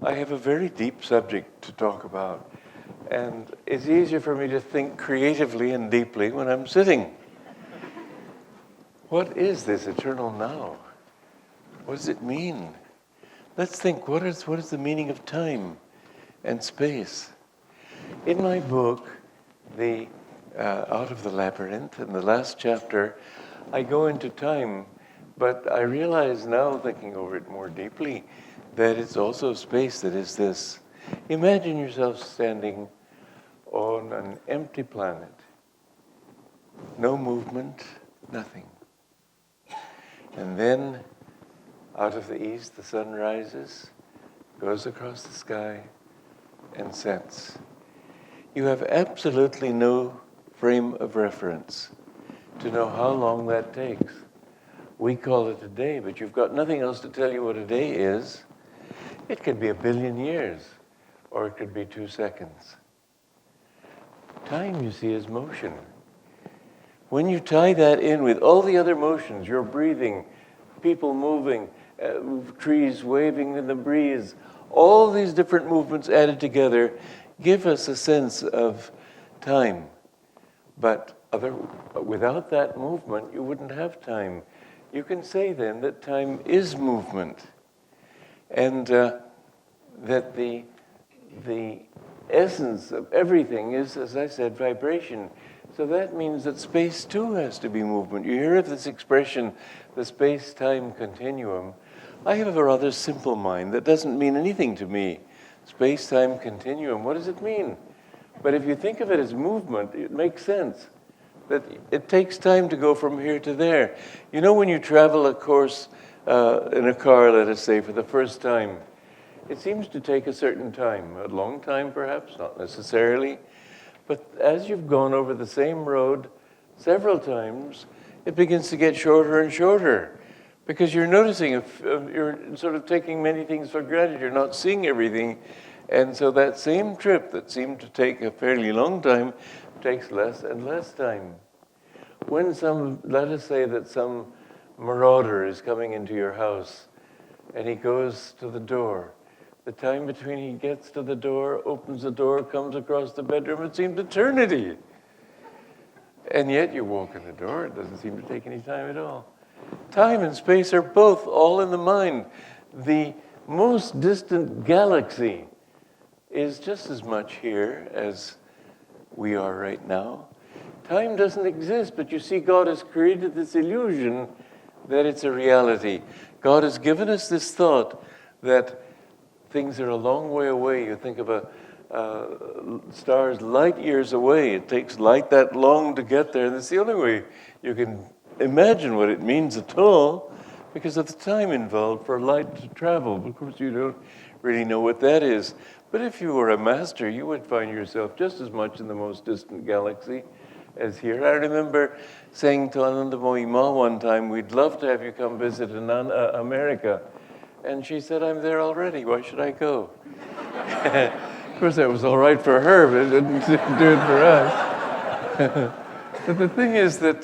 I have a very deep subject to talk about, and it's easier for me to think creatively and deeply when I'm sitting. What is this eternal now? What does it mean? Let's think, what is the meaning of time and space? In my book, the Out of the Labyrinth, in the last chapter, I go into time, but I realize now, thinking over it more deeply, that it's also space that is this. Imagine yourself standing on an empty planet. No movement, nothing. And then, out of the east, the sun rises, goes across the sky, and sets. You have absolutely no frame of reference to know how long that takes. We call it a day, but you've got nothing else to tell you what a day is. It could be 1 billion years, or it could be 2 seconds. Time, you see, is motion. When you tie that in with all the other motions, your breathing, people moving, trees waving in the breeze, all these different movements added together give us a sense of time. But without that movement, you wouldn't have time. You can say then that time is movement, and that the essence of everything is, as I said, vibration. So that means that space too has to be movement. You hear of this expression, the space-time continuum. I have a rather simple mind that doesn't mean anything to me. Space-time continuum, what does it mean? But if you think of it as movement, it makes sense. That it takes time to go from here to there. You know, when you travel a course in a car, let us say, for the first time, it seems to take a certain time, a long time perhaps, not necessarily. But as you've gone over the same road several times, it begins to get shorter and shorter. Because you're noticing, you're sort of taking many things for granted, you're not seeing everything. And so that same trip that seemed to take a fairly long time takes less and less time. When let us say that some marauder is coming into your house and he goes to the door. The time between he gets to the door, opens the door, comes across the bedroom, it seems eternity. And yet you walk in the door, it doesn't seem to take any time at all. Time and space are both all in the mind. The most distant galaxy is just as much here as we are right now. Time doesn't exist, but you see, God has created this illusion that it's a reality. God has given us this thought that things are a long way away. You think of stars light years away. It takes light that long to get there, and that's the only way you can imagine what it means at all, because of the time involved for light to travel. Of course, you don't really know what that is. But if you were a master, you would find yourself just as much in the most distant galaxy as here. I remember saying to Anandamayi Ma one time, we'd love to have you come visit in America. And she said, I'm there already, why should I go? Of course, that was all right for her, but it didn't do it for us. But the thing is that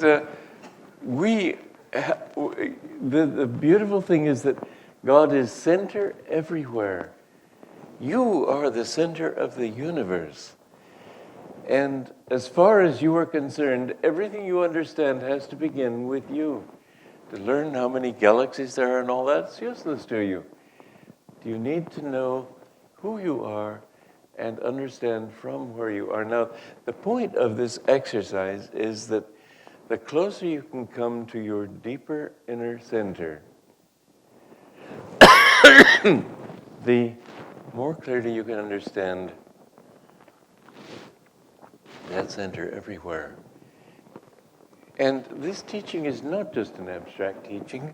the beautiful thing is that God is center everywhere. You are the center of the universe. And as far as you are concerned, everything you understand has to begin with you. To learn how many galaxies there are and all that's useless to you. You need to know who you are and understand from where you are. Now, the point of this exercise is that the closer you can come to your deeper inner center, the more clearly you can understand that center everywhere. And this teaching is not just an abstract teaching.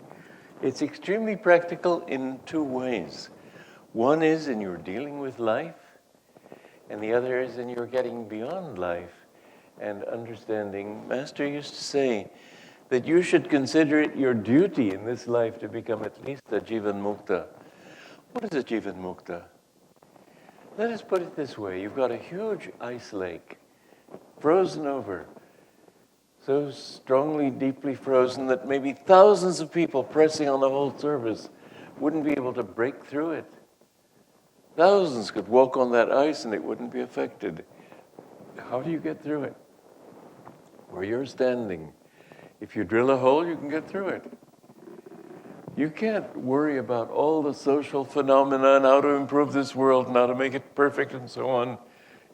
It's extremely practical in 2 ways. One is in your dealing with life, and the other is in your getting beyond life and understanding. Master used to say that you should consider it your duty in this life to become at least a jivan mukta. What is a jivan mukta? Let us put it this way. You've got a huge ice lake, frozen over, so strongly, deeply frozen that maybe thousands of people pressing on the whole surface wouldn't be able to break through it. Thousands could walk on that ice and it wouldn't be affected. How do you get through it? Where you're standing. If you drill a hole, you can get through it. You can't worry about all the social phenomena and how to improve this world and how to make it perfect and so on.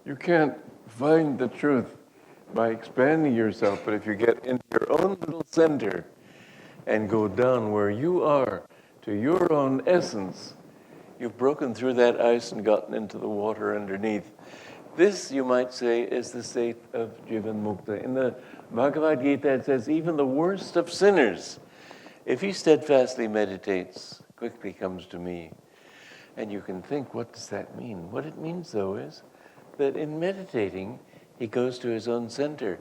You can't find the truth by expanding yourself, but if you get into your own little center and go down where you are to your own essence, you've broken through that ice and gotten into the water underneath. This, you might say, is the state of jivan mukta. In the Bhagavad Gita, it says, even the worst of sinners, if he steadfastly meditates, quickly comes to me. And you can think, what does that mean? What it means, though, is that in meditating, he goes to his own center.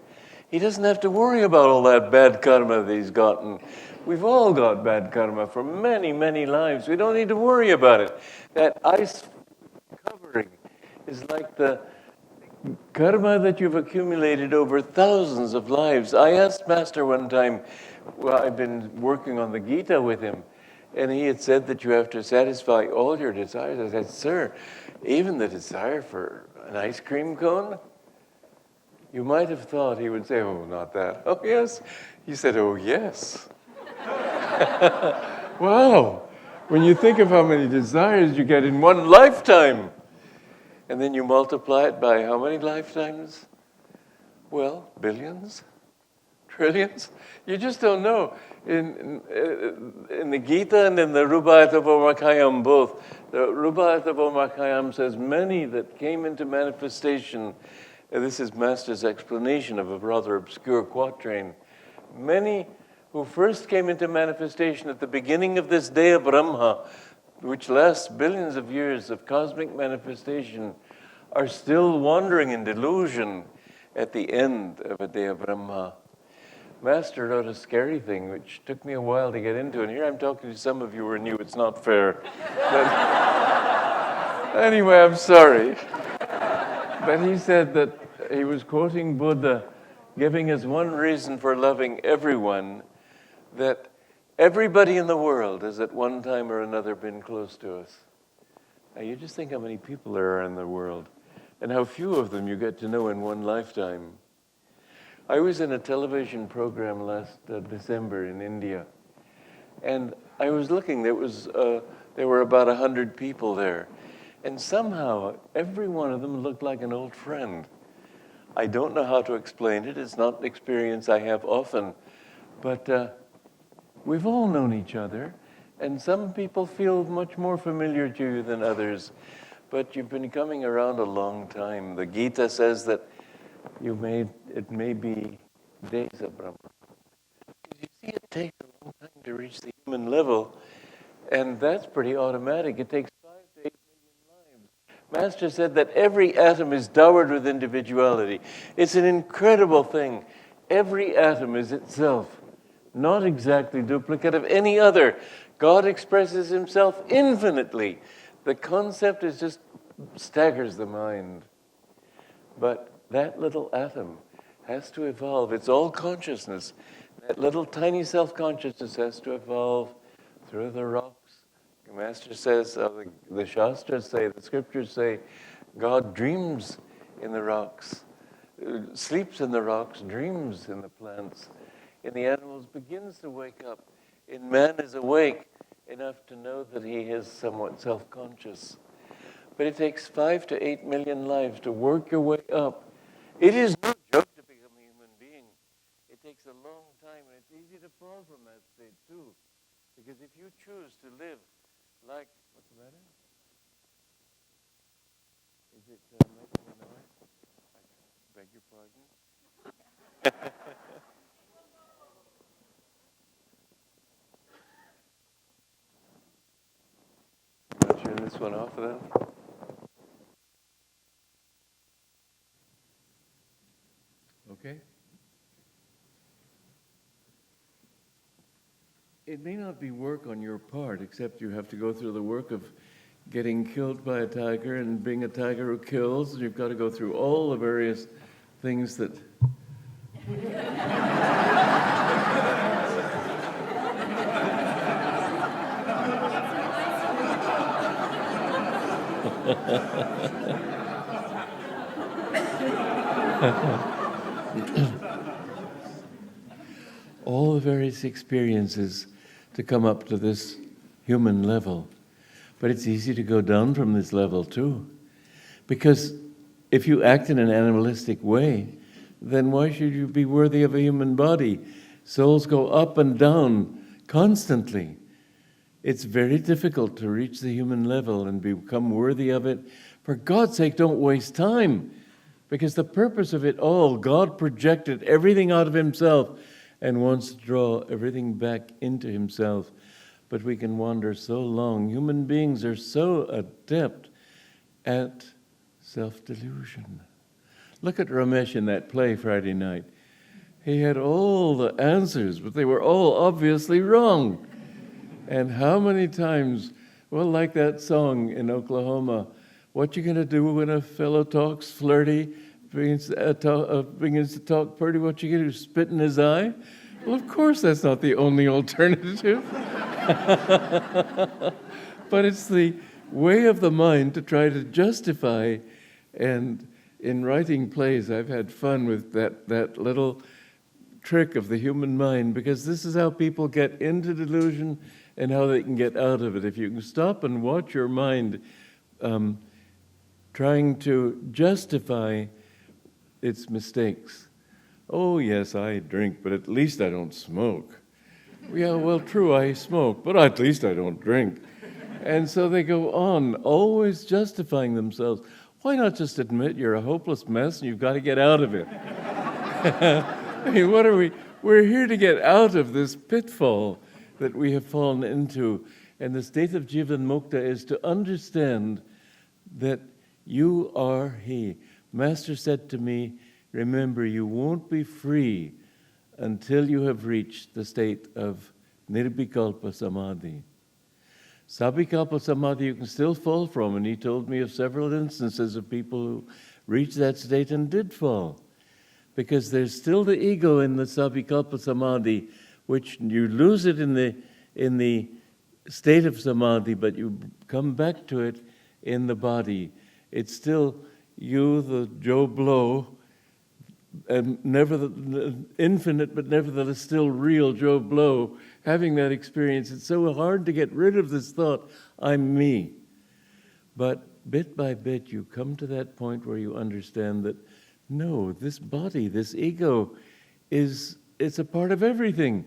He doesn't have to worry about all that bad karma that he's gotten. We've all got bad karma from many, many lives. We don't need to worry about it. That ice covering is like the karma that you've accumulated over thousands of lives. I asked Master one time, well, I've been working on the Gita with him, and he had said that you have to satisfy all your desires. I said, sir, even the desire for an ice cream cone? You might have thought he would say, oh, not that. Oh, yes. He said, oh, yes. Wow. When you think of how many desires you get in one lifetime, and then you multiply it by how many lifetimes? Well, billions? Trillions? You just don't know. In the Gita and in the Rubayatavomakayam both, the Rubayatavomakayam says many that came into manifestation. This is Master's explanation of a rather obscure quatrain. Many who first came into manifestation at the beginning of this day of Brahma, which lasts billions of years of cosmic manifestation, are still wandering in delusion at the end of a day of Brahma. Master wrote a scary thing, which took me a while to get into, and here I'm talking to some of you who are new. It's not fair. But anyway, I'm sorry. But he said that he was quoting Buddha, giving us one reason for loving everyone, that everybody in the world has at one time or another been close to us. Now you just think how many people there are in the world, and how few of them you get to know in one lifetime. I was in a television program last December in India, and I was looking, there were about 100 people there, and somehow every one of them looked like an old friend. I don't know how to explain it. It's not an experience I have often, but we've all known each other, and some people feel much more familiar to you than others, but you've been coming around a long time. The Gita says that it may be days of Brahma. You see, it takes a long time to reach the human level, and that's pretty automatic. It takes 5 to 8 million lives. Master said that every atom is dowered with individuality. It's an incredible thing. Every atom is itself, not exactly duplicate of any other. God expresses himself infinitely. The concept is just staggers the mind. But that little atom has to evolve. It's all consciousness. That little tiny self-consciousness has to evolve through the rocks. The Master says, the Shastras say, the scriptures say, God dreams in the rocks, sleeps in the rocks, dreams in the plants. In the animals, begins to wake up. In man is awake enough to know that he is somewhat self-conscious. But it takes 5 to 8 million lives to work your way up. It is no joke to become a human being. It takes a long time, and it's easy to fall from that state too. Because if you choose to live like, what's the matter? Is it making a noise? I beg your pardon? I'm not turn this one off then. Okay. It may not be work on your part, except you have to go through the work of getting killed by a tiger and being a tiger who kills, and you've got to go through all the various things that... All the various experiences to come up to this human level. But it's easy to go down from this level too. Because if you act in an animalistic way, then why should you be worthy of a human body? Souls go up and down constantly. It's very difficult to reach the human level and become worthy of it. For God's sake, don't waste time. Because the purpose of it all, God projected everything out of himself and wants to draw everything back into himself. But we can wander so long. Human beings are so adept at self-delusion. Look at Ramesh in that play Friday night. He had all the answers, but they were all obviously wrong. And how many times, well, like that song in Oklahoma, what you gonna do when a fellow talks flirty, begins to talk pretty, what you gonna do, spit in his eye? Well, of course that's not the only alternative. But it's the way of the mind to try to justify. And in writing plays, I've had fun with that little trick of the human mind, because this is how people get into delusion and how they can get out of it. If you can stop and watch your mind trying to justify its mistakes. Oh, yes, I drink, but at least I don't smoke. Yeah, well, true, I smoke, but at least I don't drink. And so they go on, always justifying themselves. Why not just admit you're a hopeless mess and you've got to get out of it? I mean, what are we? We're here to get out of this pitfall that we have fallen into. And the state of jivan mukta is to understand that you are he. Master said to me, remember, you won't be free until you have reached the state of nirvikalpa samadhi. Sabhikalpa samadhi you can still fall from, and he told me of several instances of people who reached that state and did fall. Because there's still the ego in the sabhikalpa samadhi, which you lose it in the state of samadhi, but you come back to it in the body. It's still you, the Joe Blow, and never the infinite, but nevertheless still real Joe Blow, having that experience. It's so hard to get rid of this thought, I'm me. But bit by bit, you come to that point where you understand that, no, this body, this ego, it's a part of everything.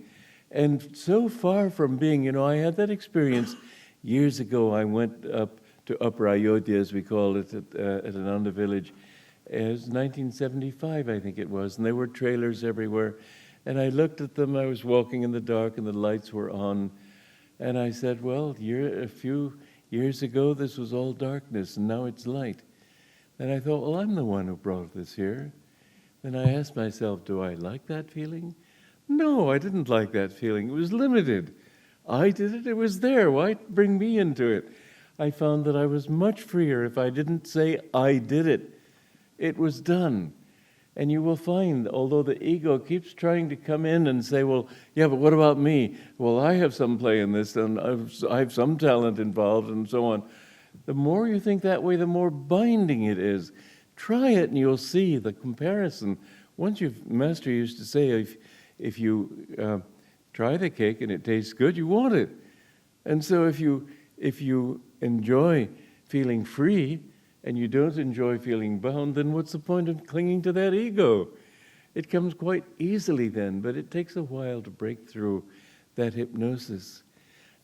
And so far from being, I had that experience years ago. I went up to Upper Ayodhya, as we call it, at Ananda village. It was 1975, I think it was, and there were trailers everywhere. And I looked at them, I was walking in the dark and the lights were on. And I said, well, a few years ago this was all darkness and now it's light. And I thought, well, I'm the one who brought this here. Then I asked myself, do I like that feeling? No, I didn't like that feeling. It was limited. I did it, it was there. Why bring me into it? I found that I was much freer if I didn't say I did it. It was done. And you will find, although the ego keeps trying to come in and say, well, yeah, but what about me? Well, I have some play in this, and I have some talent involved, and so on. The more you think that way, the more binding it is. Try it, and you'll see the comparison. Master used to say, if you try the cake and it tastes good, you want it. And so if you enjoy feeling free, and you don't enjoy feeling bound, then what's the point of clinging to that ego? It comes quite easily then, but it takes a while to break through that hypnosis.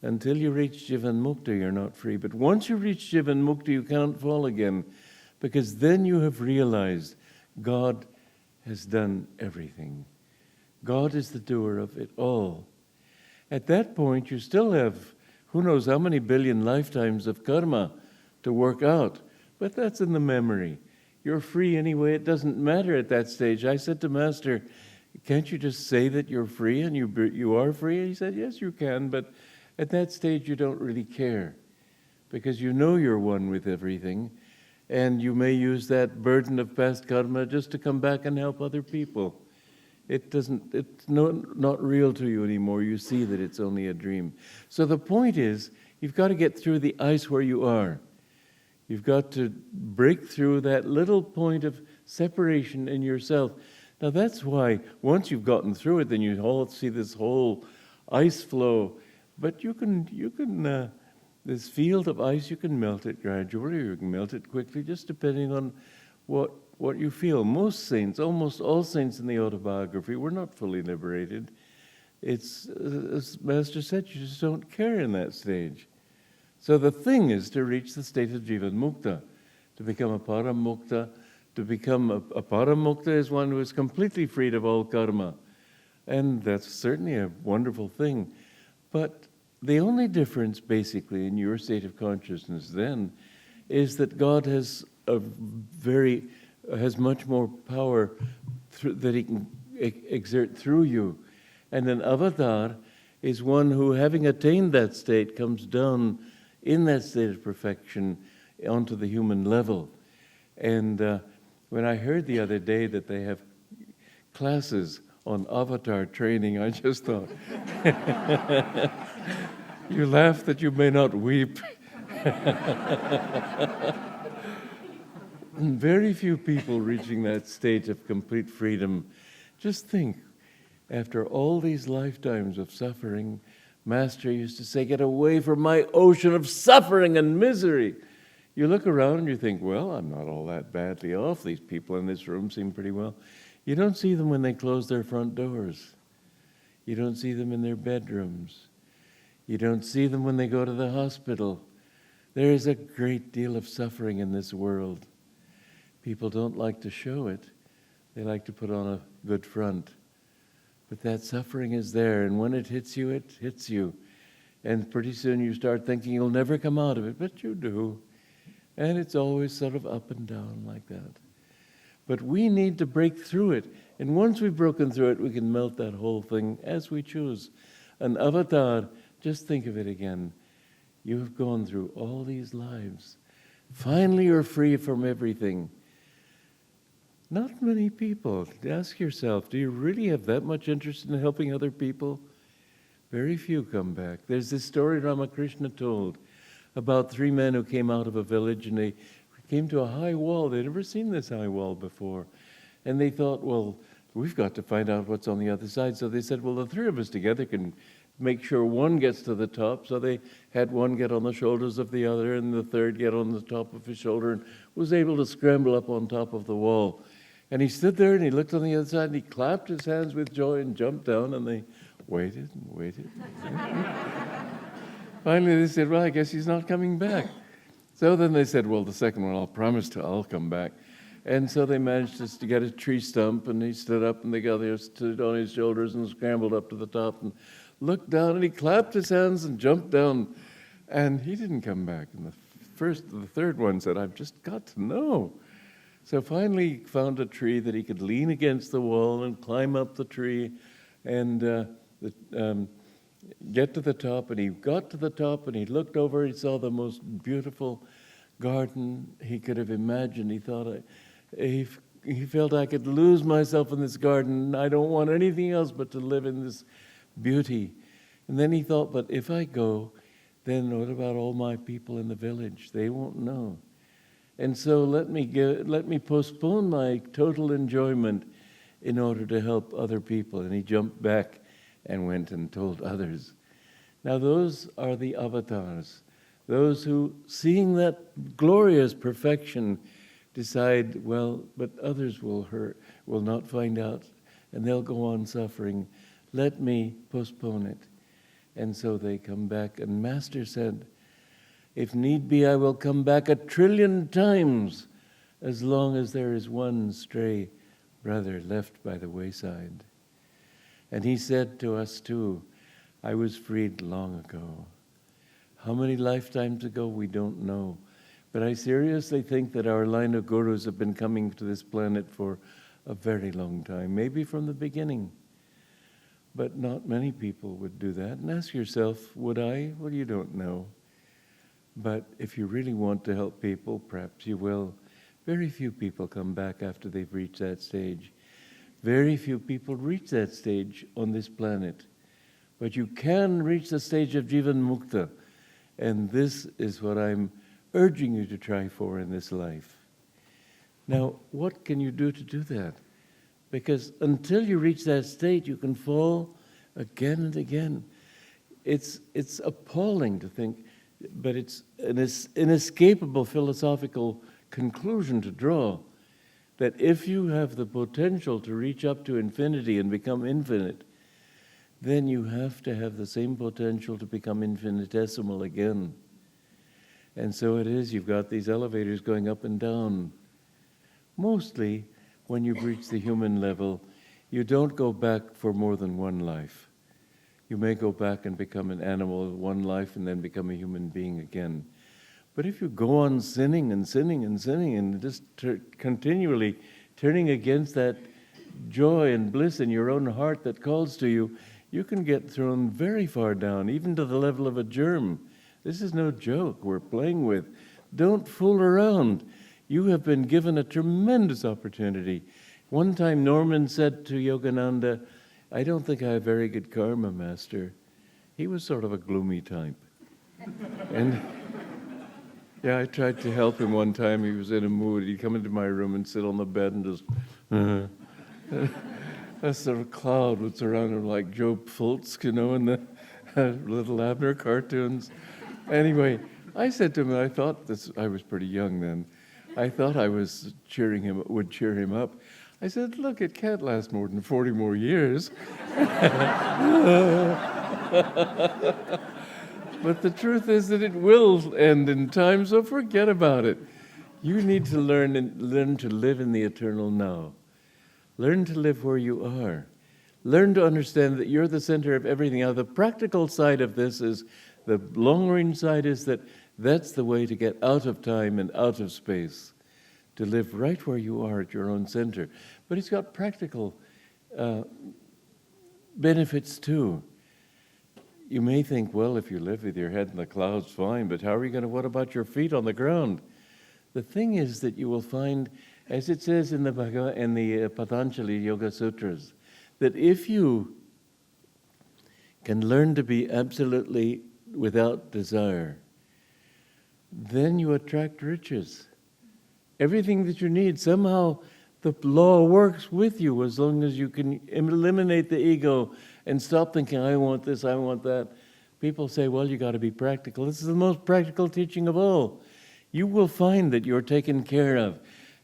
Until you reach jivan mukta, you're not free. But once you reach jivan mukta, you can't fall again, because then you have realized God has done everything. God is the doer of it all. At that point, you still have who knows how many billion lifetimes of karma to work out. But that's in the memory. You're free anyway. It doesn't matter at that stage. I said to Master, can't you just say that you're free and you are free? He said, yes, you can, but at that stage you don't really care, because you know you're one with everything, and you may use that burden of past karma just to come back and help other people. It's not real to you anymore. You see that it's only a dream. So the point is, you've got to get through the ice where you are. You've got to break through that little point of separation in yourself. Now that's why once you've gotten through it, then you all see this whole ice flow. But you can this field of ice, you can melt it gradually, or you can melt it quickly, just depending on what you feel. Most saints, almost all saints in the Autobiography, were not fully liberated. It's, as Master said, you just don't care in that stage. So the thing is to reach the state of jivan mukta, to become a paramukta. To become a paramukta is one who is completely freed of all karma. And that's certainly a wonderful thing. But the only difference, basically, in your state of consciousness then is that God has much more power that He can exert through you. And an avatar is one who, having attained that state, comes down in that state of perfection onto the human level. And when I heard the other day that they have classes on avatar training, I just thought, you laugh that you may not weep. Very few people reaching that state of complete freedom. Just think, after all these lifetimes of suffering, Master used to say, get away from my ocean of suffering and misery. You look around and you think, well, I'm not all that badly off. These people in this room seem pretty well. You don't see them when they close their front doors. You don't see them in their bedrooms. You don't see them when they go to the hospital. There is a great deal of suffering in this world. People don't like to show it. They like to put on a good front. But that suffering is there, and when it hits you, it hits you. And pretty soon you start thinking you'll never come out of it, but you do. And it's always sort of up and down like that. But we need to break through it. And once we've broken through it, we can melt that whole thing as we choose. An avatar, just think of it again. You have gone through all these lives. Finally, you're free from everything. Not many people. Ask yourself, do you really have that much interest in helping other people? Very few come back. There's this story Ramakrishna told about 3 men who came out of a village and they came to a high wall. They'd never seen this high wall before. And they thought, well, we've got to find out what's on the other side. So they said, well, the 3 of us together can make sure one gets to the top. So they had one get on the shoulders of the other and the third get on the top of his shoulder and was able to scramble up on top of the wall. And he stood there and he looked on the other side and he clapped his hands with joy and jumped down and they waited and waited. Finally they said, well, I guess he's not coming back. So then they said, well, the second one, I'll come back. And so they managed to get a tree stump and he stood up and the other stood on his shoulders and scrambled up to the top and looked down and he clapped his hands and jumped down and he didn't come back. And the third one said, I've just got to know. So finally he found a tree that he could lean against the wall and climb up the tree and get to the top. And he got to the top and he looked over, he saw the most beautiful garden he could have imagined. He thought, he felt I could lose myself in this garden. I don't want anything else but to live in this beauty. And then he thought, but if I go, then what about all my people in the village? They won't know. And so let me postpone my total enjoyment in order to help other people. And he jumped back and went and told others. Now those are the avatars, those who, seeing that glorious perfection, decide, well, but others will not find out, and they'll go on suffering. Let me postpone it. And so they come back, and Master said, if need be, I will come back 1 trillion times, as long as there is one stray brother left by the wayside. And he said to us too, I was freed long ago. How many lifetimes ago, we don't know. But I seriously think that our line of gurus have been coming to this planet for a very long time, maybe from the beginning. But not many people would do that. And ask yourself, would I? Well, you don't know. But if you really want to help people, perhaps you will. Very few people come back after they've reached that stage. Very few people reach that stage on this planet. But you can reach the stage of jivan mukta. And this is what I'm urging you to try for in this life. Now, what can you do to do that? Because until you reach that state, you can fall again and again. It's appalling to think, but it's an inescapable philosophical conclusion to draw, that if you have the potential to reach up to infinity and become infinite, then you have to have the same potential to become infinitesimal again. And so it is, you've got these elevators going up and down. Mostly, when you've reached the human level, you don't go back for more than one life. You may go back and become an animal one life and then become a human being again. But if you go on sinning and sinning and sinning and just continually turning against that joy and bliss in your own heart that calls to you, you can get thrown very far down, even to the level of a germ. This is no joke we're playing with. Don't fool around. You have been given a tremendous opportunity. One time Norman said to Yogananda, "I don't think I have very good karma, Master." He was sort of a gloomy type. And yeah, I tried to help him one time. He was in a mood. He'd come into my room and sit on the bed and just... a sort of cloud would surround him like Job Fultz, you know, in the Little Abner cartoons. Anyway, I said to him, I thought this, I was pretty young then, I thought I was would cheer him up. I said, look, it can't last more than 40 more years. But the truth is that it will end in time, so forget about it. You need to learn to live in the eternal now. Learn to live where you are. Learn to understand that you're the center of everything. Now, the practical side of this is, the long-range side is that's the way to get out of time and out of space, to live right where you are at your own center. But it's got practical benefits too. You may think, well, if you live with your head in the clouds, fine, but how are you going to, what about your feet on the ground? The thing is that you will find, as it says in the Patanjali Yoga Sutras, that if you can learn to be absolutely without desire, then you attract riches. Everything that you need, somehow the law works with you as long as you can eliminate the ego and stop thinking, I want this, I want that. People say, well, you got to be practical. This is the most practical teaching of all. You will find that you're taken care of.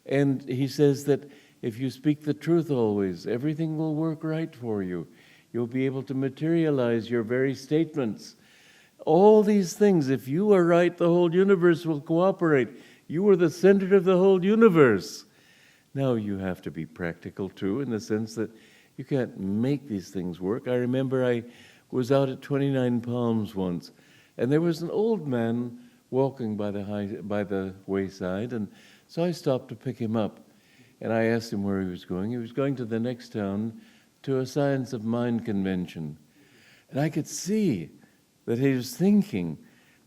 And he says that if you speak the truth always, everything will work right for you. You'll be able to materialize your very statements. All these things, if you are right, the whole universe will cooperate. You are the center of the whole universe. Now you have to be practical too, in the sense that you can't make these things work. I remember I was out at 29 Palms once, and there was an old man walking by the wayside, and so I stopped to pick him up, and I asked him where he was going. He was going to the next town to a Science of Mind convention. And I could see that he was thinking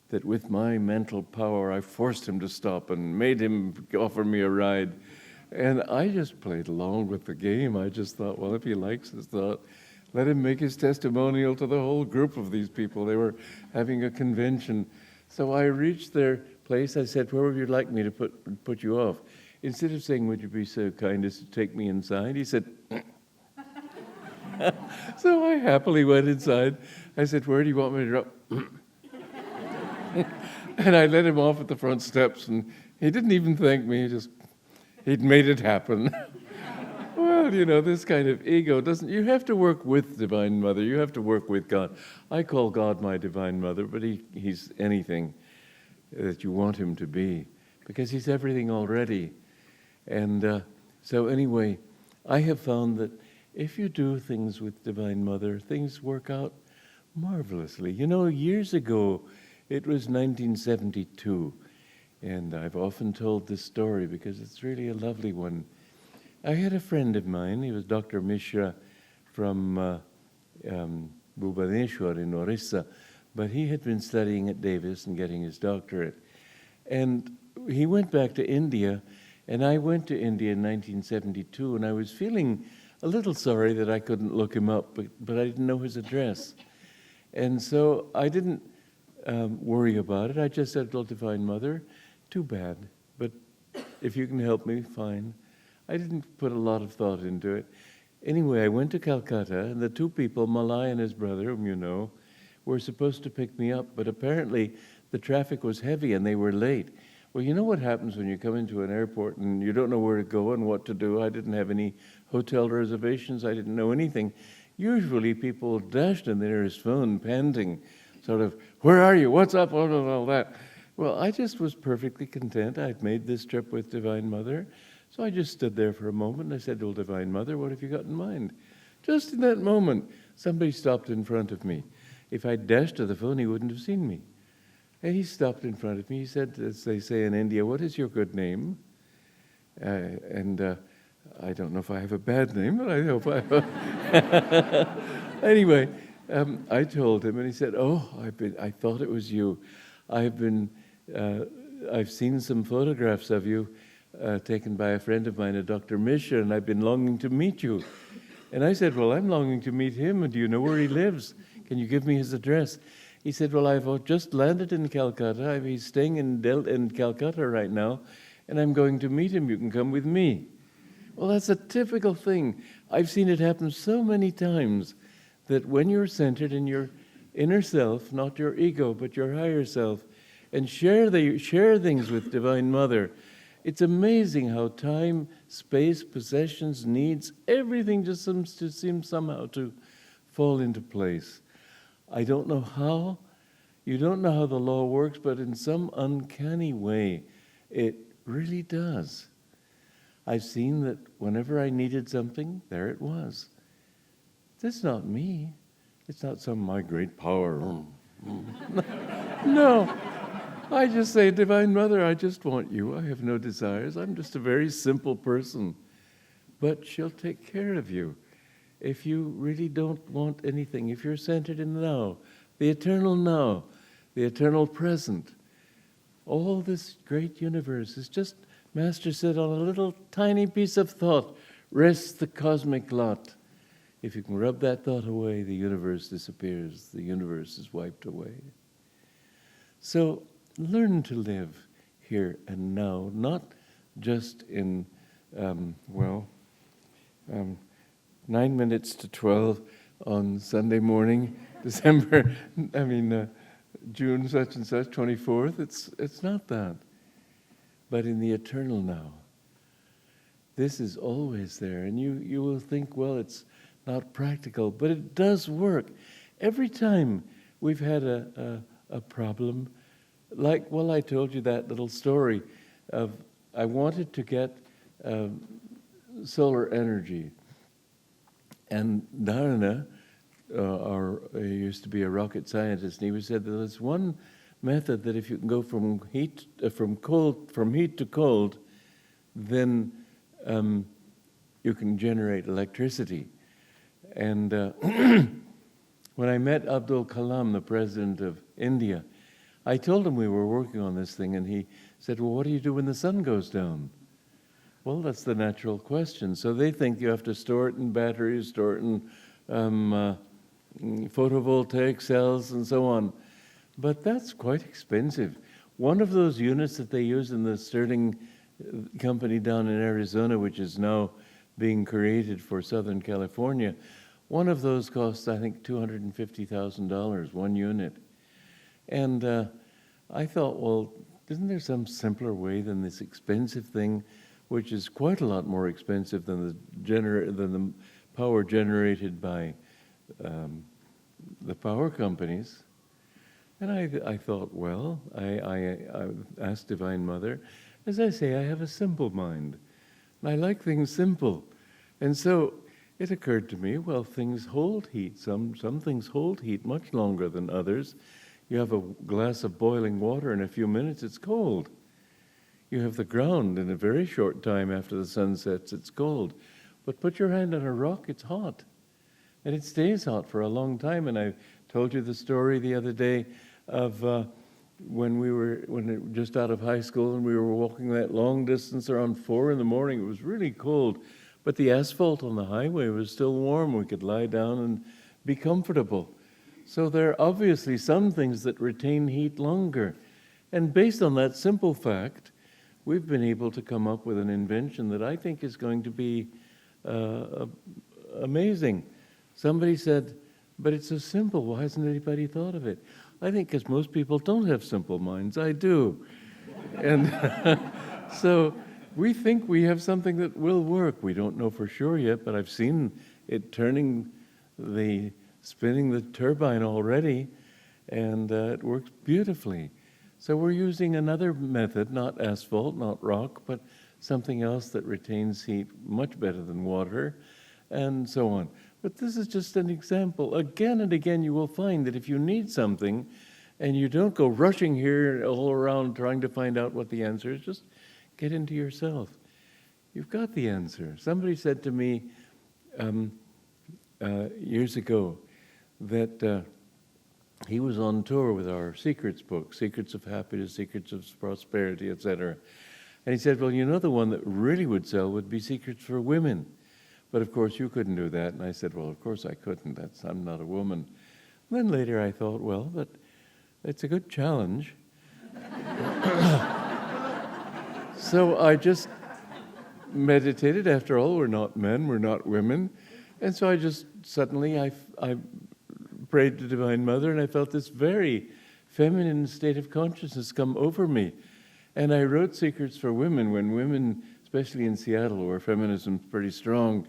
that with my mental power, I forced him to stop and made him offer me a ride. And I just played along with the game. I just thought, well, if he likes his thought, let him make his testimonial to the whole group of these people. They were having a convention. So I reached their place. I said, where would you like me to put you off? Instead of saying, would you be so kind as to take me inside, he said, so I happily went inside. I said, where do you want me to drop? And I let him off at the front steps, and he didn't even thank me. He'd made it happen. Well, you know, this kind of ego you have to work with Divine Mother. You have to work with God. I call God my Divine Mother, but he's anything that you want him to be, because he's everything already. And so anyway, I have found that if you do things with Divine Mother, things work out marvelously. You know, years ago, it was 1972, and I've often told this story because it's really a lovely one. I had a friend of mine, he was Dr. Mishra from Bhubaneswar in Orissa, but he had been studying at Davis and getting his doctorate. And he went back to India, and I went to India in 1972, and I was feeling a little sorry that I couldn't look him up, but I didn't know his address. And so I didn't worry about it. I just said, well, Divine Mother, too bad, but if you can help me, fine. I didn't put a lot of thought into it. Anyway, I went to Calcutta, and the two people, Malai and his brother, whom you know, were supposed to pick me up, but apparently the traffic was heavy and they were late. Well, you know what happens when you come into an airport and you don't know where to go and what to do. I didn't have any hotel reservations. I didn't know anything. Usually people dashed in the nearest phone, panting, sort of, where are you? What's up? All that. Well, I just was perfectly content. I'd made this trip with Divine Mother. So I just stood there for a moment and I said, well, Divine Mother, what have you got in mind? Just in that moment, somebody stopped in front of me. If I'd dashed to the phone, he wouldn't have seen me. And he stopped in front of me. He said, as they say in India, what is your good name? I don't know if I have a bad name, but I hope I have. Anyway, I told him, and he said, oh, I thought it was you. I've seen some photographs of you taken by a friend of mine, a Dr. Mishra, and I've been longing to meet you. And I said, well, I'm longing to meet him, and do you know where he lives? Can you give me his address? He said, well, I've just landed in Calcutta. He's staying in Calcutta right now, and I'm going to meet him. You can come with me. Well, that's a typical thing. I've seen it happen so many times that when you're centered in your inner self, not your ego, but your higher self, and share things with Divine Mother, it's amazing how time, space, possessions, needs, everything just seems to somehow to fall into place. I don't know how, you don't know how the law works, but in some uncanny way, it really does. I've seen that whenever I needed something, there it was. That's not me. It's not some my great power. No. I just say, Divine Mother, I just want you. I have no desires. I'm just a very simple person. But she'll take care of you. If you really don't want anything, if you're centered in the now, the eternal present, all this great universe is just, Master said, on a little tiny piece of thought rests the cosmic lot. If you can rub that thought away, the universe disappears. The universe is wiped away. So learn to live here and now, not just in, 9 minutes to 12 on Sunday morning, June such and such, 24th. It's not that. But in the eternal now. This is always there. And you will think, well, it's not practical, but it does work. Every time we've had a problem, like, well, I told you that little story of I wanted to get solar energy. And Narana, he used to be a rocket scientist, and he said that there's one method that if you can go from heat to cold, then you can generate electricity. And when I met Abdul Kalam, the president of India, I told him we were working on this thing, and he said, well, what do you do when the sun goes down? Well, that's the natural question. So they think you have to store it in batteries, store it in photovoltaic cells, and so on. But that's quite expensive. One of those units that they use in the Sterling company down in Arizona, which is now being created for Southern California, one of those costs, I think, $250,000, one unit. And I thought, well, isn't there some simpler way than this expensive thing, which is quite a lot more expensive than the power generated by the power companies? And I thought, well, I asked Divine Mother, as I say, I have a simple mind, and I like things simple. And so it occurred to me, well, things hold heat. Some things hold heat much longer than others. You have a glass of boiling water, in a few minutes it's cold. You have the ground, in a very short time after the sun sets, it's cold. But put your hand on a rock, it's hot. And it stays hot for a long time. And I told you the story the other day of when just out of high school, and we were walking that long distance around 4 a.m. It was really cold, but the asphalt on the highway was still warm. We could lie down and be comfortable. So there are obviously some things that retain heat longer. And based on that simple fact, we've been able to come up with an invention that I think is going to be amazing. Somebody said, but it's so simple, why hasn't anybody thought of it? I think because most people don't have simple minds. I do. And so we think we have something that will work. We don't know for sure yet, but I've seen it spinning the turbine already, and it works beautifully. So we're using another method, not asphalt, not rock, but something else that retains heat much better than water, and so on. But this is just an example. Again and again, you will find that if you need something, and you don't go rushing here all around trying to find out what the answer is, just get into yourself. You've got the answer. Somebody said to me years ago that he was on tour with our secrets book, Secrets of Happiness, Secrets of Prosperity, etc. And he said, well, you know, the one that really would sell would be Secrets for Women. But of course you couldn't do that. And I said, well, of course I couldn't. I'm not a woman. And then later I thought, well, but it's a good challenge. So I just meditated. After all, we're not men, we're not women. And so I just suddenly, I prayed to Divine Mother, and I felt this very feminine state of consciousness come over me. And I wrote Secrets for Women when women, especially in Seattle, where feminism's pretty strong,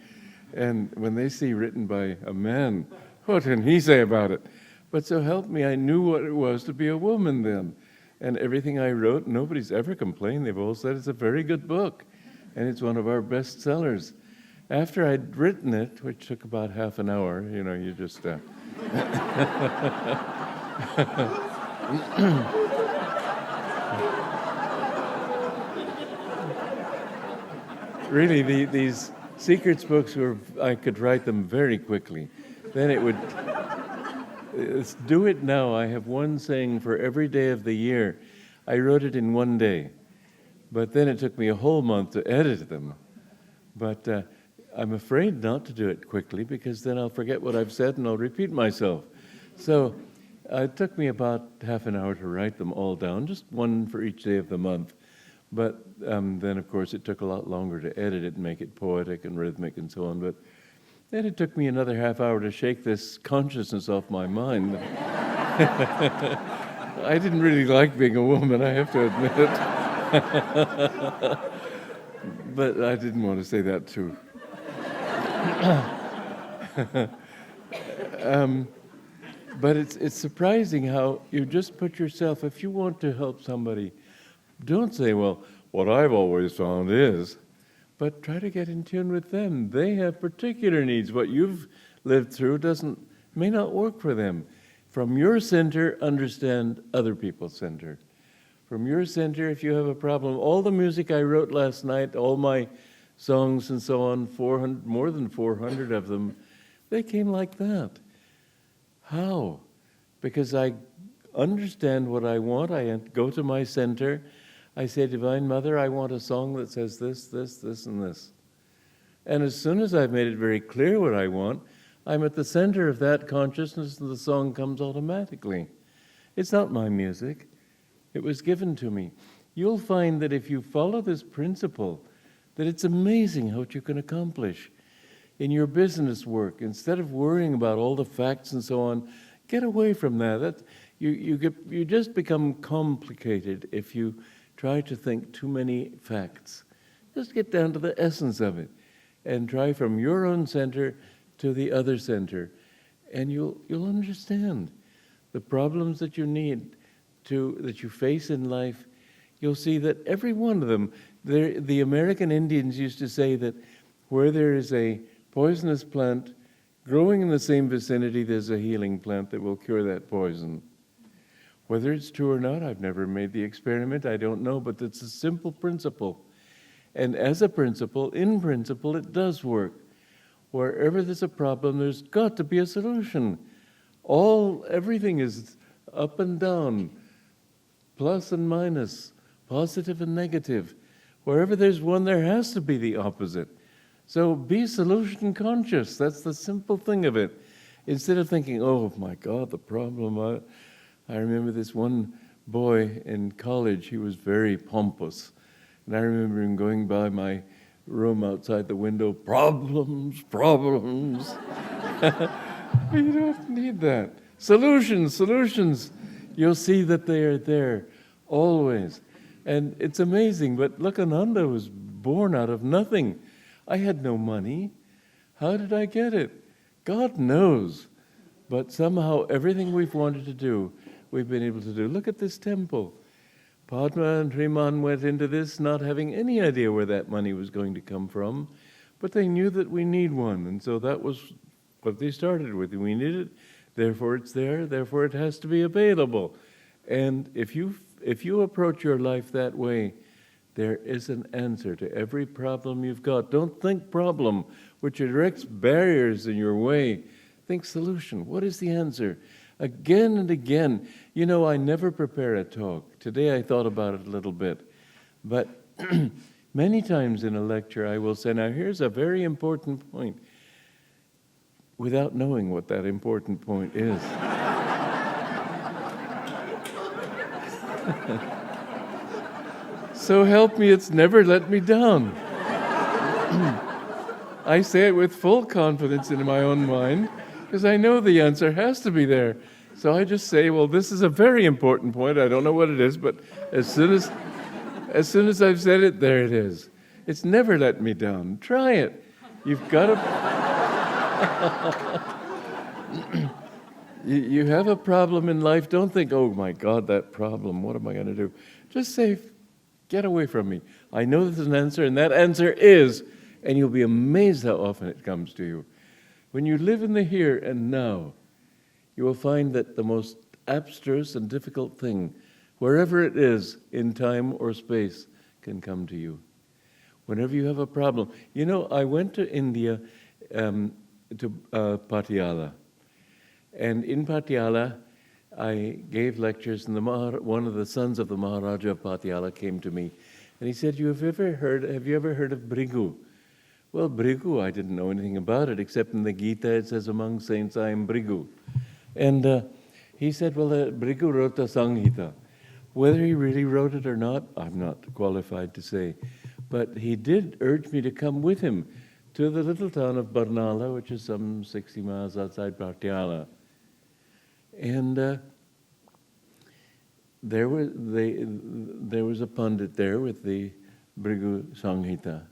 and when they see written by a man, what can he say about it? But so help me, I knew what it was to be a woman then. And everything I wrote, nobody's ever complained. They've all said it's a very good book, and it's one of our best sellers. After I'd written it, which took about half an hour, you know, you just... Really, these secrets books I could write them very quickly. Then it would... do it now. I have one saying for every day of the year. I wrote it in one day, but then it took me a whole month to edit them. But I'm afraid not to do it quickly, because then I'll forget what I've said and I'll repeat myself. So it took me about half an hour to write them all down, just one for each day of the month. But then, of course, it took a lot longer to edit it and make it poetic and rhythmic and so on. But then it took me another half hour to shake this consciousness off my mind. I didn't really like being a woman, I have to admit. But I didn't want to say that too. But it's surprising how you just put yourself, if you want to help somebody, don't say, well, what I've always found is, but try to get in tune with them. They have particular needs. What you've lived through may not work for them. From your center, understand other people's center. From your center, if you have a problem, all the music I wrote last night, all my songs and so on, more than 400 of them, they came like that. How? Because I understand what I want. I go to my center. I say, Divine Mother, I want a song that says this, this, this, and this. And as soon as I've made it very clear what I want, I'm at the center of that consciousness and the song comes automatically. It's not my music. It was given to me. You'll find that if you follow this principle, that it's amazing what you can accomplish in your business work. Instead of worrying about all the facts and so on, get away from that. You just become complicated if you try to think too many facts. Just get down to the essence of it and try from your own center to the other center. And you'll understand the problems that you that you face in life. You'll see that every one of them, the American Indians used to say that where there is a poisonous plant growing in the same vicinity, there's a healing plant that will cure that poison. Whether it's true or not, I've never made the experiment, I don't know, but it's a simple principle. And as a principle, in principle, it does work. Wherever there's a problem, there's got to be a solution. Everything is up and down, plus and minus, positive and negative. Wherever there's one, there has to be the opposite. So be solution conscious. That's the simple thing of it. Instead of thinking, oh my God, the problem. I remember this one boy in college, he was very pompous. And I remember him going by my room outside the window, problems, problems. You don't need that. Solutions, solutions. You'll see that they are there, always. And it's amazing, but look, Ananda was born out of nothing. I had no money. How did I get it? God knows. But somehow everything we've wanted to do, we've been able to do. Look at this temple. Padma and Sriman went into this not having any idea where that money was going to come from, but they knew that we need one, and so that was what they started with. We need it, therefore it's there, therefore it has to be available. And if you approach your life that way, there is an answer to every problem you've got. Don't think problem, which erects barriers in your way. Think solution. What is the answer? Again and again. You know, I never prepare a talk. Today I thought about it a little bit. But many times in a lecture I will say, now here's a very important point, without knowing what that important point is. So help me, it's never let me down. I say it with full confidence in my own mind, because I know the answer has to be there. So I just say, well, this is a very important point. I don't know what it is, but as soon as I've said it, there it is. It's never let me down. Try it. You've got to... You have a problem in life. Don't think, oh my God, that problem, what am I going to do? Just say, get away from me. I know there's an answer, and that answer is, and you'll be amazed how often it comes to you. When you live in the here and now, you will find that the most abstruse and difficult thing, wherever it is, in time or space, can come to you. Whenever you have a problem. You know, I went to India, to Patiala. And in Patiala, I gave lectures, and one of the sons of the Maharaja of Patiala came to me. And he said, have you ever heard of Bhrigu? Well, Bhrigu, I didn't know anything about it, except in the Gita it says, among saints I am Bhrigu. And he said, well, Bhrigu wrote the Samhita. Whether he really wrote it or not, I'm not qualified to say. But he did urge me to come with him to the little town of Barnala, which is some 60 miles outside Patiala. And there was a pundit there with the Bhrigu Samhita.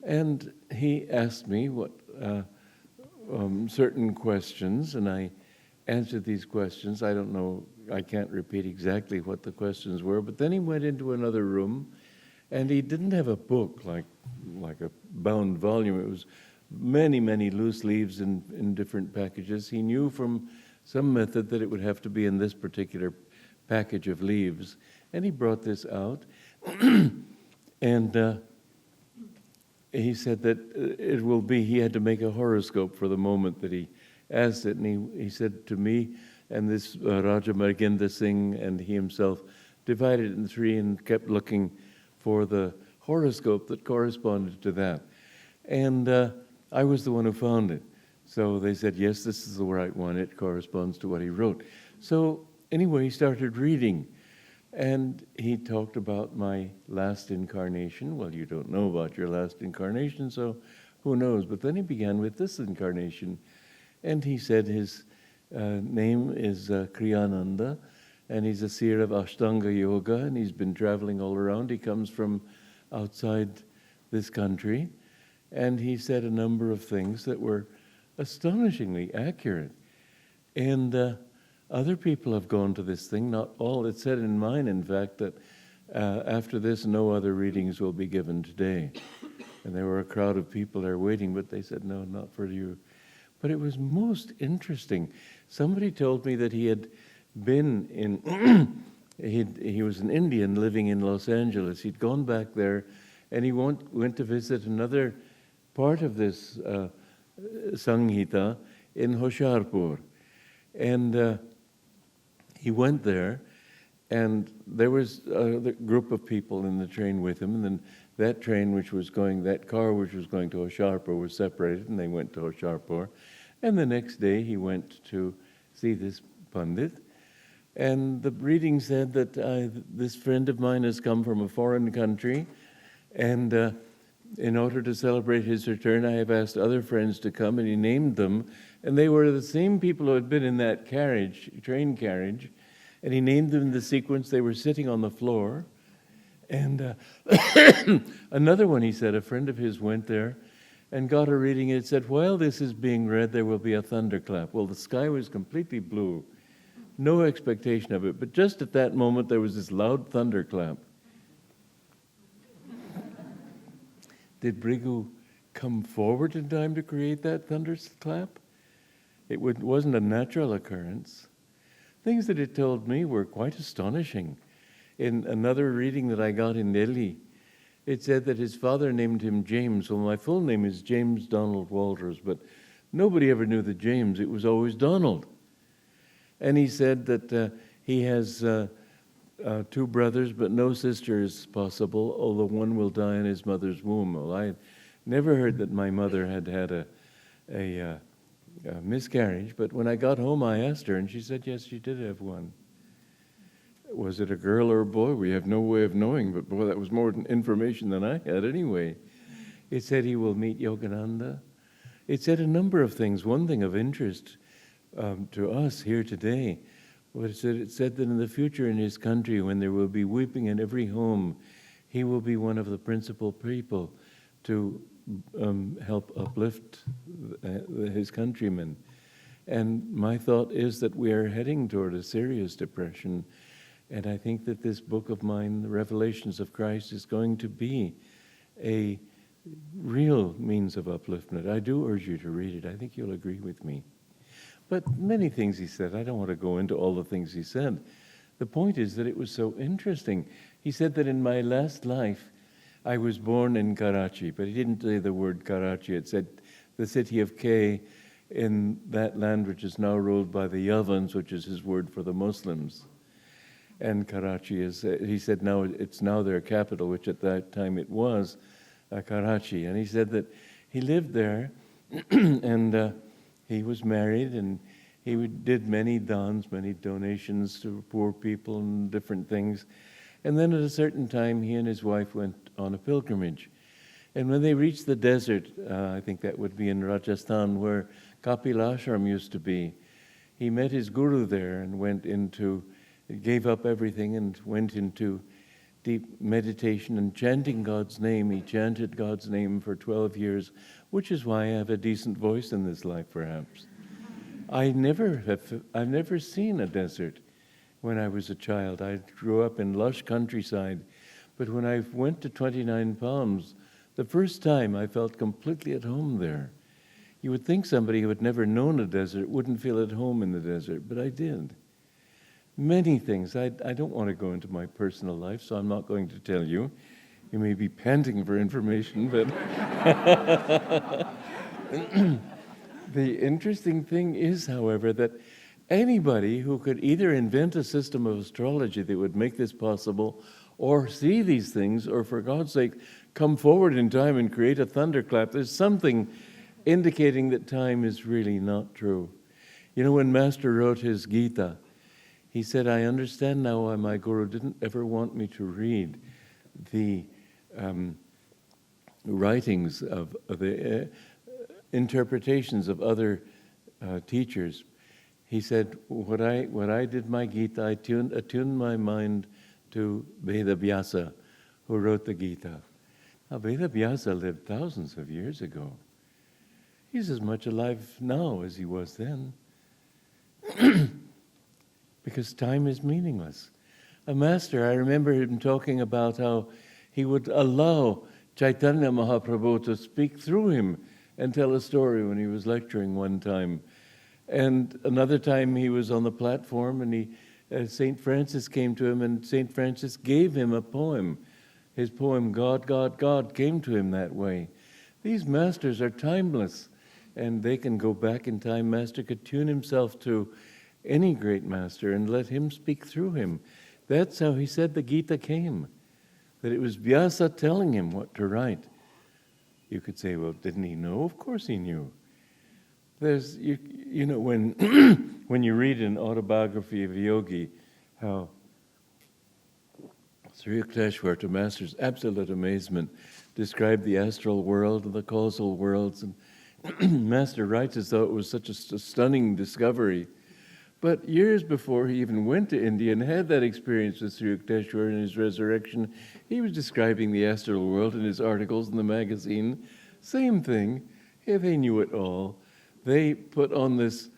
And he asked me what certain questions, and I answered these questions. I don't know, I can't repeat exactly what the questions were, but then he went into another room, and he didn't have a book like a bound volume. It was many, many loose leaves in different packages. He knew from some method that it would have to be in this particular package of leaves. And he brought this out, and he said that it will be, he had to make a horoscope for the moment that he asked it, and he said to me, and this Raja Margenda Singh and he himself divided it in three and kept looking for the horoscope that corresponded to that. And I was the one who found it. So they said, yes, this is the right one. It corresponds to what he wrote. So anyway, he started reading. And he talked about my last incarnation. Well, you don't know about your last incarnation, so who knows? But then he began with this incarnation. And he said his name is Kriyananda, and he's a seer of Ashtanga Yoga, and he's been traveling all around. He comes from outside this country. And he said a number of things that were astonishingly accurate. And other people have gone to this thing, not all. It said in mine, in fact, that after this, no other readings will be given today. And there were a crowd of people there waiting, but they said, no, not for you. But it was most interesting. Somebody told me that he had been in, he was an Indian living in Los Angeles. He'd gone back there, and he went to visit another part of this Samhita in Hoshiarpur. And he went there, and there was a group of people in the train with him, and then that car which was going to Hoshiarpur was separated, and they went to Hoshiarpur. And the next day he went to see this Pandit, And the reading said that this friend of mine has come from a foreign country, and in order to celebrate his return, I have asked other friends to come, and he named them, and they were the same people who had been in that train carriage, and he named them in the sequence. They were sitting on the floor, and another one, he said, a friend of his went there and got a reading, and it said, while this is being read, there will be a thunderclap. Well, the sky was completely blue. No expectation of it, but just at that moment there was this loud thunderclap. Did Bhrigu come forward in time to create that thunderclap? It wasn't a natural occurrence. Things that it told me were quite astonishing. In another reading that I got in Delhi, it said that his father named him James. Well, my full name is James Donald Walters, but nobody ever knew the James. It was always Donald. And he said that he has 2 brothers, but no sisters possible, although one will die in his mother's womb. Well, I never heard that my mother had a miscarriage, but when I got home, I asked her, and she said, yes, she did have one. Was it a girl or a boy? We have no way of knowing, but boy, that was more information than I had anyway. It said he will meet Yogananda. It said a number of things. One thing of interest to us here today, it said that in the future in his country, when there will be weeping in every home, he will be one of the principal people to help uplift his countrymen. And my thought is that we are heading toward a serious depression, and I think that this book of mine, The Revelations of Christ, is going to be a real means of upliftment. I do urge you to read it. I think you'll agree with me. But many things he said, I don't want to go into all the things he said. The point is that it was so interesting. He said that in my last life, I was born in Karachi, but he didn't say the word Karachi. It said the city of K in that land which is now ruled by the Yavans, which is his word for the Muslims. And Karachi is, he said now it's now their capital, which at that time it was Karachi. And he said that he lived there and he was married, and he did many dons, many donations to poor people and different things. And then at a certain time, he and his wife went on a pilgrimage. And when they reached the desert, I think that would be in Rajasthan, where Kapil Ashram used to be, he met his guru there and gave up everything and went into deep meditation and chanting God's name. He chanted God's name for 12 years, which is why I have a decent voice in this life, perhaps. I've never seen a desert when I was a child. I grew up in lush countryside, but when I went to 29 Palms, the first time I felt completely at home there. You would think somebody who had never known a desert wouldn't feel at home in the desert, but I did. Many things. I don't want to go into my personal life, so I'm not going to tell you. You may be panting for information, but the interesting thing is, however, that anybody who could either invent a system of astrology that would make this possible, or see these things, or for God's sake, come forward in time and create a thunderclap, there's something indicating that time is really not true. You know, when Master wrote his Gita, he said, I understand now why my Guru didn't ever want me to read the writings of the interpretations of other teachers. He said, what I did my Gita, I attuned my mind to Veda Vyasa, who wrote the Gita. Now, Veda Vyasa lived thousands of years ago. He's as much alive now as he was then. Because time is meaningless. A master, I remember him talking about how he would allow Chaitanya Mahaprabhu to speak through him and tell a story when he was lecturing one time. And another time he was on the platform and St. Francis came to him, and St. Francis gave him a poem. His poem, God, God, God, came to him that way. These masters are timeless, and they can go back in time. Master could tune himself to any great master and let him speak through him. That's how he said the Gita came, that it was Vyasa telling him what to write. You could say, well, didn't he know? Of course he knew. There's, you know, when when you read an autobiography of a yogi, how Sri Yukteswar, to Master's absolute amazement, described the astral world and the causal worlds. And Master writes as though it was such a stunning discovery. But years before he even went to India and had that experience with Sri Yukteswar in his resurrection, he was describing the astral world in his articles in the magazine. Same thing. Yeah, they knew it all. They put on this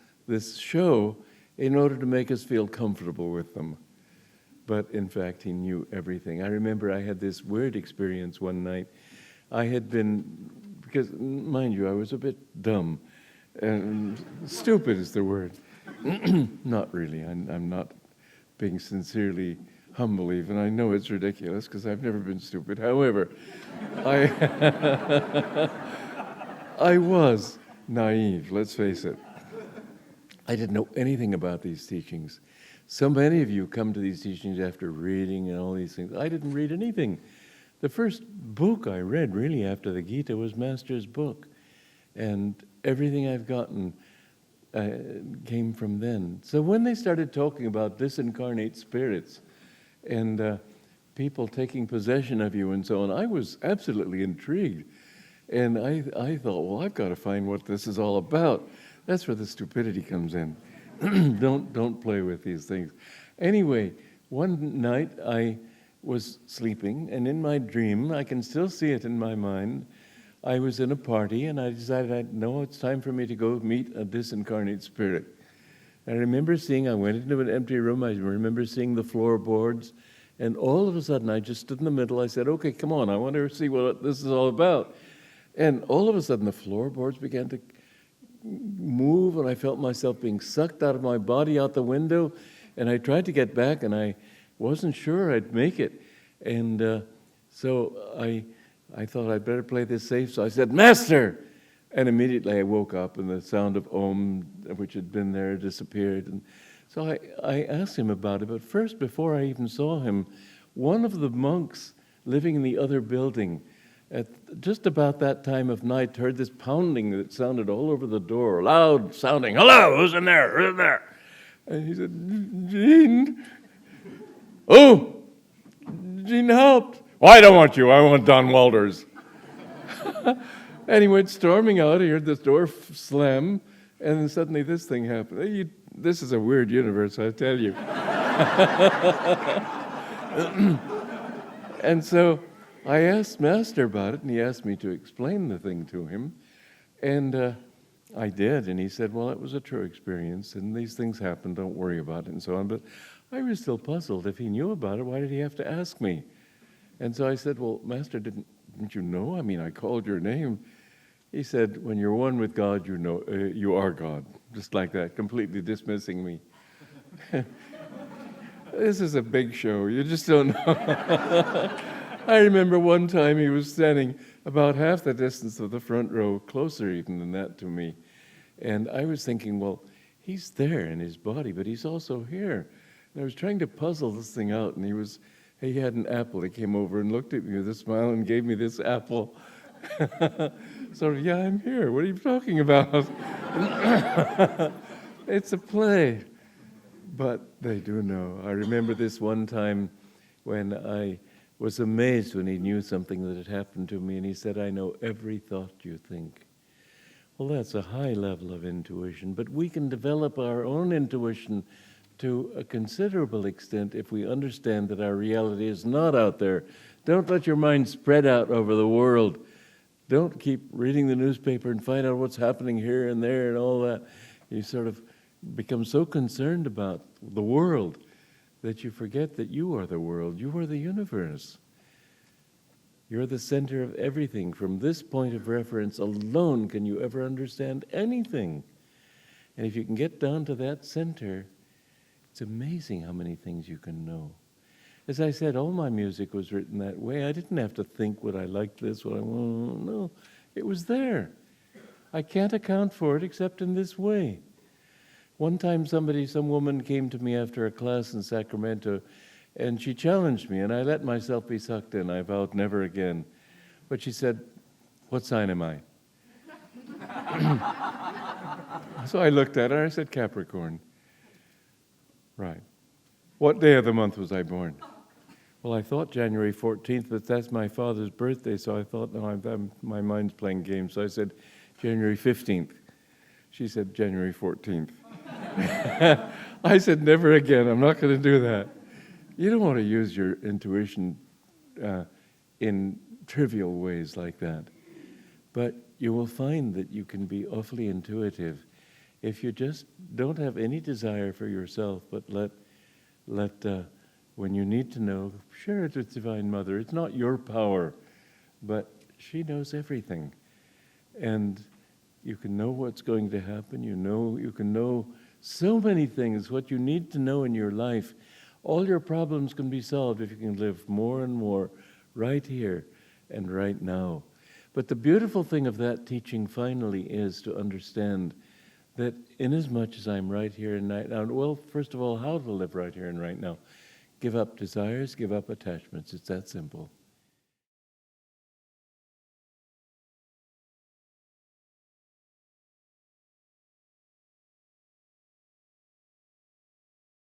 show in order to make us feel comfortable with them. But in fact, he knew everything. I remember I had this weird experience one night. I had been, because mind you, I was a bit dumb. And stupid is the word. Not really. I'm not being sincerely humble even. I know it's ridiculous because I've never been stupid. However, I was naive, let's face it. I didn't know anything about these teachings. So many of you come to these teachings after reading and all these things. I didn't read anything. The first book I read really after the Gita was Master's book. And everything I've gotten came from then. So when they started talking about disincarnate spirits and people taking possession of you and so on, I was absolutely intrigued. And I thought, well, I've got to find what this is all about. That's where the stupidity comes in. Don't play with these things. Anyway, one night I was sleeping, and in my dream, I can still see it in my mind, I was in a party, and I decided, no, it's time for me to go meet a disincarnate spirit. I remember I went into an empty room, I remember seeing the floorboards, and all of a sudden, I just stood in the middle, I said, okay, come on, I want to see what this is all about. And all of a sudden, the floorboards began to move, and I felt myself being sucked out of my body out the window, and I tried to get back, and I wasn't sure I'd make it. And so I thought I'd better play this safe, so I said, Master! And immediately I woke up, and the sound of Om, which had been there, disappeared. And so I asked him about it, but first, before I even saw him, one of the monks living in the other building at just about that time of night, heard this pounding that sounded all over the door, loud sounding, hello, who's in there, who's in there? And he said, Gene. Oh, Gene helped. Well, I don't want you, I want Don Walters. And he went storming out, he heard this door slam, and then suddenly this thing happened. This is a weird universe, I tell you. And so I asked Master about it, and he asked me to explain the thing to him. And I did, and he said, well, it was a true experience, and these things happen, don't worry about it, and so on. But I was still puzzled. If he knew about it, why did he have to ask me? And so I said, well, Master, didn't you know? I mean, I called your name. He said, when you're one with God, you know you are God. Just like that, completely dismissing me. This is a big show. You just don't know. I remember one time he was standing about half the distance of the front row, closer even than that to me. And I was thinking, well, he's there in his body, but he's also here. And I was trying to puzzle this thing out, and he had an apple. He came over and looked at me with a smile and gave me this apple. Sort of, yeah, I'm here. What are you talking about? It's a play. But they do know. I remember this one time when I was amazed when he knew something that had happened to me, and he said, I know every thought you think. Well, that's a high level of intuition, but we can develop our own intuition to a considerable extent if we understand that our reality is not out there. Don't let your mind spread out over the world. Don't keep reading the newspaper and find out what's happening here and there and all that. You sort of become so concerned about the world that you forget that you are the world, you are the universe. You're the center of everything. From this point of reference alone can you ever understand anything. And if you can get down to that center, it's amazing how many things you can know. As I said, all my music was written that way. I didn't have to think, would I like this, would I want, no. It was there. I can't account for it except in this way. One time some woman came to me after a class in Sacramento, and she challenged me, and I let myself be sucked in. I vowed never again. But she said, what sign am I? So I looked at her, I said, Capricorn. Right. What day of the month was I born? Well, I thought January 14th, but that's my father's birthday, so I thought, no, my mind's playing games. So I said, January 15th. She said, January 14th. I said, never again, I'm not going to do that. You don't want to use your intuition in trivial ways like that. But you will find that you can be awfully intuitive if you just don't have any desire for yourself, but let when you need to know, share it with Divine Mother. It's not your power, but she knows everything. And you can know what's going to happen. You can know so many things, what you need to know in your life. All your problems can be solved if you can live more and more right here and right now. But the beautiful thing of that teaching finally is to understand that inasmuch as I'm right here and right now, well, first of all, how to live right here and right now. Give up desires, give up attachments. It's that simple.